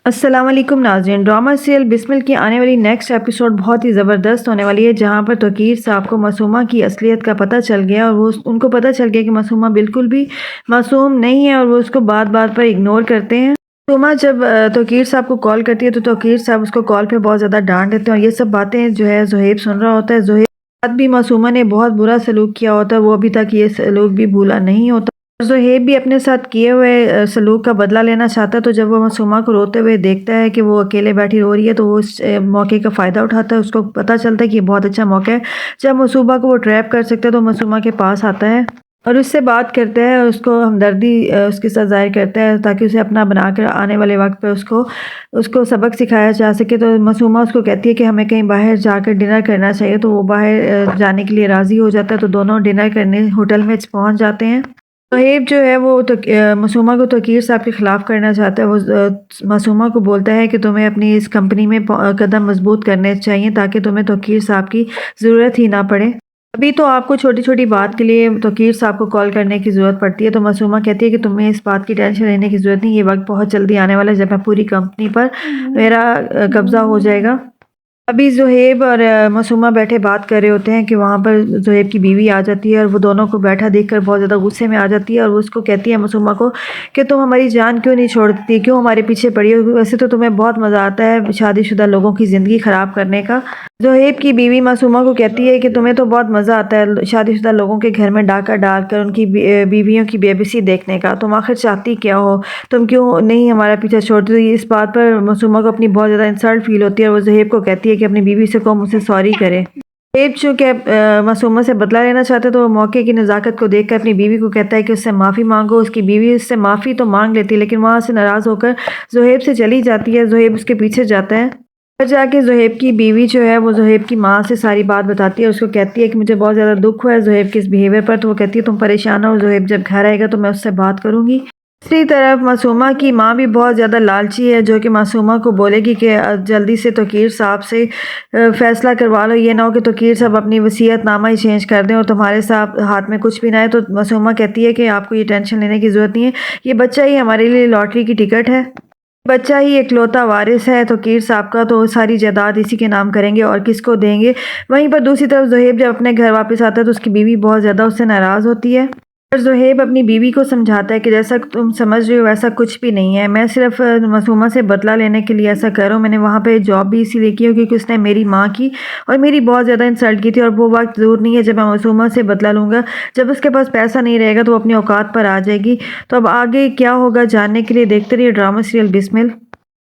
السلام علیکم ناظرین، ڈرامہ سیریل بسمل کی آنے والی نیکسٹ ایپیسوڈ بہت ہی زبردست ہونے والی ہے، جہاں پر توقیر صاحب کو معصومہ کی اصلیت کا پتہ چل گیا اور ان کو پتہ چل گیا کہ معصومہ بالکل بھی معصوم نہیں ہے اور وہ اس کو بات بات پر اگنور کرتے ہیں۔ معصومہ جب توقیر صاحب کو کال کرتی ہے تو توقیر صاحب اس کو کال پہ بہت زیادہ ڈانٹ دیتے ہیں اور یہ سب باتیں جو ہے زہیب سن رہا ہوتا ہے۔ زہیب کے ساتھ بھی معصومہ نے بہت برا سلوک کیا ہوتا ہے، وہ ابھی تک یہ سلوک بھی بھولا نہیں ہوتا۔ زہیب بھی اپنے ساتھ کیے ہوئے سلوک کا بدلہ لینا چاہتا ہے، تو جب وہ معصومہ کو روتے ہوئے دیکھتا ہے کہ وہ اکیلے بیٹھی رو رہی ہے تو وہ اس موقع کا فائدہ اٹھاتا ہے۔ اس کو پتہ چلتا ہے کہ یہ بہت اچھا موقع ہے جب معصومہ کو وہ ٹریپ کر سکتا ہے، تو معصومہ کے پاس آتا ہے اور اس سے بات کرتا ہے اور اس کو ہمدردی اس کے ساتھ ظاہر کرتا ہے تاکہ اسے اپنا بنا کر آنے والے وقت پہ اس کو سبق سکھایا جا سکے۔ تو معصومہ اس کو کہتی ہے کہ ہمیں کہیں باہر جا کر ڈنر کرنا چاہیے، تو وہ باہر جانے کے لیے راضی ہو جاتا ہے، تو دونوں ڈنر کرنے ہوٹل میں پہنچ جاتے ہیں۔ زہیب جو ہے وہ معصومہ کو توقیر صاحب کے خلاف کرنا چاہتا ہے۔ وہ معصومہ کو بولتا ہے کہ تمہیں اپنی اس کمپنی میں قدم مضبوط کرنے چاہیے تاکہ تمہیں توقیر صاحب کی ضرورت ہی نہ پڑے۔ ابھی تو آپ کو چھوٹی چھوٹی بات کے لیے توقیر صاحب کو کال کرنے کی ضرورت پڑتی ہے، تو معصومہ کہتی ہے کہ تمہیں اس بات کی ٹینشن لینے کی ضرورت نہیں، یہ وقت بہت جلدی آنے والا ہے جب میں پوری کمپنی پر میرا قبضہ ہو جائے گا۔ ابھی زہیب اور معصومہ بیٹھے بات کر رہے ہوتے ہیں کہ وہاں پر زہیب کی بیوی آ جاتی ہے اور وہ دونوں کو بیٹھا دیکھ کر بہت زیادہ غصے میں آ جاتی ہے اور وہ اس کو کہتی ہے معصومہ کو کہ تم ہماری جان کیوں نہیں چھوڑتی، کیوں ہمارے پیچھے پڑی ہو، ویسے تو تمہیں بہت مزہ آتا ہے شادی شدہ لوگوں کی زندگی خراب کرنے کا۔ زہیب کی بیوی معصومہ کو کہتی ہے کہ تمہیں تو بہت مزہ آتا ہے شادی شدہ لوگوں کے گھر میں ڈاکہ ڈال کر ان کی بیویوں کی بے بسی دیکھنے کا، تم آخر چاہتی کیا ہو، تم کیوں نہیں ہمارا پیچھا چھوڑتی؟ تو اس بات پر معصومہ کو اپنی بہت زیادہ انسلٹ فیل ہوتی ہے اور وہ زہیب کو کہتی ہے کہ اپنی بیوی سے مجھ سے سوری کرے۔ زہیب چونکہ معصومہ سے بدلہ لینا چاہتے تو وہ موقع کی نزاکت کو دیکھ کر اپنی بیوی کو کہتا ہے کہ اس سے معافی مانگو۔ اس کی بیوی اس سے معافی تو مانگ لیتی ہے لیکن وہاں سے ناراض ہو کر زہیب سے چلی جاتی ہے۔ زہیب اس کے پیچھے جاتا ہے، گھر جا کے زہیب کی بیوی جو ہے وہ زہیب کی ماں سے ساری بات بتاتی ہے، اس کو کہتی ہے کہ مجھے بہت زیادہ دکھ ہوا ہے زہیب کے اس بیہیویئر پر۔ تو وہ کہتی ہے تم پریشان ہو، زہیب جب گھر آئے گا تو میں اس سے بات کروں گی۔ دوسری طرف معصومہ کی ماں بھی بہت زیادہ لالچی ہے، جو کہ معصومہ کو بولے گی کہ جلدی سے توقیر صاحب سے فیصلہ کروا لو، یہ نہ ہو کہ توقیر صاحب اپنی وصیت نامہ ہی چینج کر دیں اور تمہارے ہاتھ میں کچھ بھی نہ ہے۔ تو معصومہ کہتی ہے کہ آپ کو یہ ٹینشن لینے کی ضرورت نہیں ہے، یہ بچہ ہی ہمارے لیے لاٹری کی ٹکٹ ہے، بچہ ہی اکلوتا وارث ہے توقیر صاحب کا، تو ساری جائیداد اسی کے نام کریں گے اور کس کو دیں گے۔ وہیں پر دوسری طرف زہیب جب اپنے گھر واپس آتا ہے تو اس کی بیوی بہت زیادہ اس سے ناراض ہوتی ہے اور زہیب اپنی بیوی کو سمجھاتا ہے کہ جیسا تم سمجھ رہے ہو ویسا کچھ بھی نہیں ہے، میں صرف معصومہ سے بدلہ لینے کے لیے ایسا کر رہا ہوں، میں نے وہاں پہ جاب بھی اسی لیے کی کیونکہ اس نے میری ماں کی اور میری بہت زیادہ انسلٹ کی تھی، اور وہ وقت دور نہیں ہے جب میں معصومہ سے بدلہ لوں گا، جب اس کے پاس پیسہ نہیں رہے گا تو وہ اپنی اوقات پر آ جائے گی۔ تو اب آگے کیا ہوگا جاننے کے لیے دیکھتے رہیے ڈرامہ سیریل بسمل۔